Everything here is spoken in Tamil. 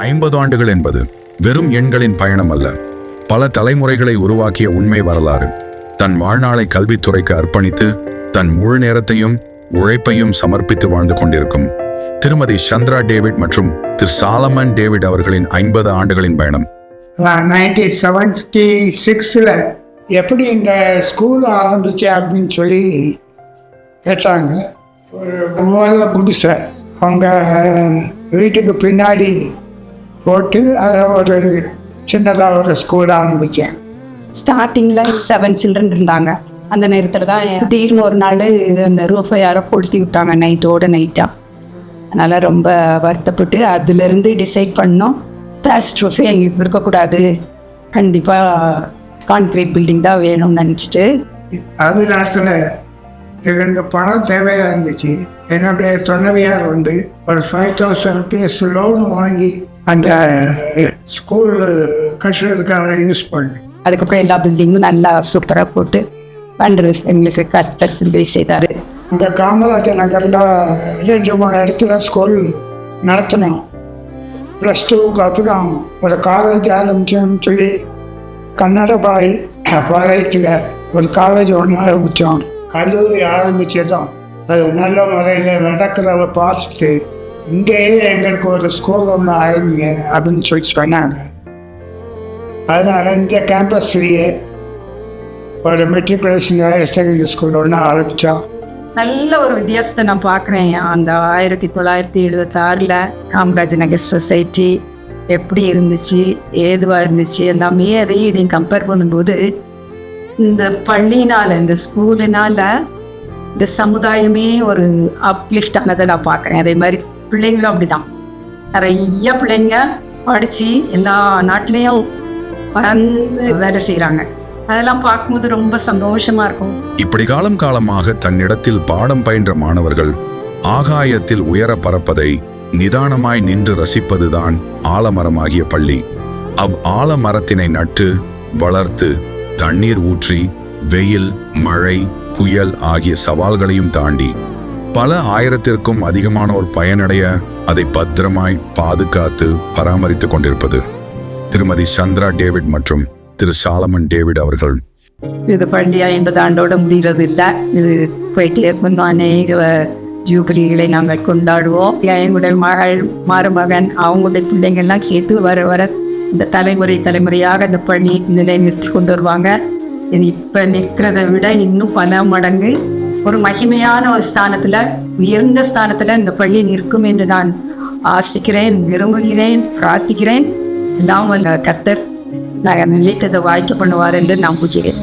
50 ஆண்டுகள் என்பது வெறும் எண்களின் பயணம் அல்ல, பல தலைமுறைகளை உருவாக்கிய உண்மை வரலாறு. தன் வாழ்நாளை கல்வித்துறைக்கு அர்ப்பணித்து தன் முழு நேரத்தையும் உழைப்பையும் சமர்ப்பித்து வாழ்ந்து கொண்டிருக்கும் திருமதி சந்திரா டேவிட் மற்றும் திரு சாலமன் டேவிட் அவர்களின் 50 ஆண்டுகளின் பயணம். 1976 எப்படி இந்த ஸ்கூல் ஆரம்பிச்சு அப்படின்னு சொல்லி கேட்டாங்க. ஒரு மூல குடிசை அவங்க வீட்டுக்கு பின்னாடி போட்டு அதில் ஒரு சின்னதாக ஒரு ஸ்கூல் ஆரம்பித்தேன். ஸ்டார்டிங்கில் 7 சில்ட்ரன் இருந்தாங்க. அந்த நேரத்தில் தான் திடீர்னு ஒரு நாள் அந்த ரூஃபை யாரோ கொளுத்தி விட்டாங்க நைட்டாக. அதனால் ரொம்ப வருத்தப்பட்டு அதுலேருந்து டிசைட் பண்ணோம், பிளாஸ்ட் ரூஃபே எங்களுக்கு இருக்கக்கூடாது, கண்டிப்பாக கான்கிரீட் பில்டிங் தான் வேணும்னு நினச்சிட்டு. அது நேரத்தில் எங்களுக்கு பணம் தேவையாக இருந்துச்சு. என்னுடைய துணைவியார் வந்து ஒரு 5,000 rupees லோன் வாங்கி அந்த ஸ்கூல் கட்டுறதுக்காக யூஸ் பண்ணி அதுக்கப்புறம் எல்லா பில்டிங்கும் நல்லா சூப்பராக போட்டு பண்ணுறது எங்களுக்கு கஷ்டம் போய் செய்தார். இந்த காமராஜர் நகரில் 2-3 இடத்துல ஸ்கூல் நடத்தினோம். +2க்கு அப்புறம் ஒரு காலேஜ் ஆரம்பித்தோம்னு சொல்லி கன்னடபாளையத்தில் ஒரு காலேஜ் ஒன்று ஆரம்பித்தோம். கல்லூரி ஆரம்பித்ததும் அது நல்ல முறையில் நடக்கிறத பார்த்துட்டு இங்கேயே எங்களுக்கு ஒரு ஸ்கூல் ஒன்று ஆரம்பிங்க அப்படின்னு சொல்லி சொன்னாங்க. அதனால் இந்த கேம்பஸ்லேயே ஒரு மெட்ரிகுலேஷன் ஹையர் செகண்டரி ஸ்கூல் ஒன்று ஆரம்பித்தோம். நல்ல ஒரு வித்தியாசத்தை நான் பார்க்குறேன். அந்த 1976 காமராஜ் நகர் சொசைட்டி எப்படி இருந்துச்சு, ஏதுவாக இருந்துச்சு, எல்லாமே அதையும் இதையும் கம்பேர் பண்ணும்போது இந்த பள்ளினால், இந்த ஸ்கூலினால் இந்த சமுதாயமே ஒரு அப்லிஃப்ட் ஆனதை நான் பார்க்குறேன். அதே மாதிரி பிள்ளைங்களும் அப்படி தான். நிறைய பிள்ளைங்க படித்து எல்லா நாட்டிலையும் வந்து வேலை செய்கிறாங்க. அதெல்லாம் பார்க்கும்போது ரொம்ப சந்தோஷமாக இருக்கும். இப்படி காலம் காலமாக தன்னிடத்தில் பாடம் பயின்ற மாணவர்கள் ஆகாயத்தில் உயர பறப்பதை நிதானமாய் நின்று ரசிப்பதுதான் ஆலமரமாகிய பள்ளி. ஆலமரத்தினை நட்டு வளர்த்து தண்ணீர் ஊற்றி வெயில், மழை, புயல் ஆகிய சவால்களையும் தாண்டி பல ஆயிரத்திற்கும் அதிகமானோர் பயனடைய அதை பத்திரமாய் பாதுகாத்து பராமரித்து கொண்டிருப்பது திருமதி சந்திரா டேவிட் மற்றும் திரு சாலமன் டேவிட் அவர்கள். இது பள்ளி 50 ஆண்டோட முடிகிறது இல்லை, இது போயிட்டே இருக்கணும். அநேக ஜூபிலிகளை நாங்கள் கொண்டாடுவோம். எங்களுடைய மகள், மருமகன், அவங்களுடைய பிள்ளைங்கள்லாம் சேர்த்து வர இந்த தலைமுறையாக இந்த பள்ளி நிலை நிறுத்தி கொண்டு வருவாங்க. இது இப்போ நிற்கிறத விட இன்னும் பல மடங்கு ஒரு மகிமையான ஒரு ஸ்தானத்தில், உயர்ந்த ஸ்தானத்தில் இந்த பள்ளி நிற்கும் என்று நான் ஆசிக்கிறேன், விரும்புகிறேன், பிரார்த்திக்கிறேன். எல்லாம் கர்த்தர் நாங்கள் நினைத்ததை வாய்க்க பண்ணுவார் என்று நான் பூஜிக்கிறேன்.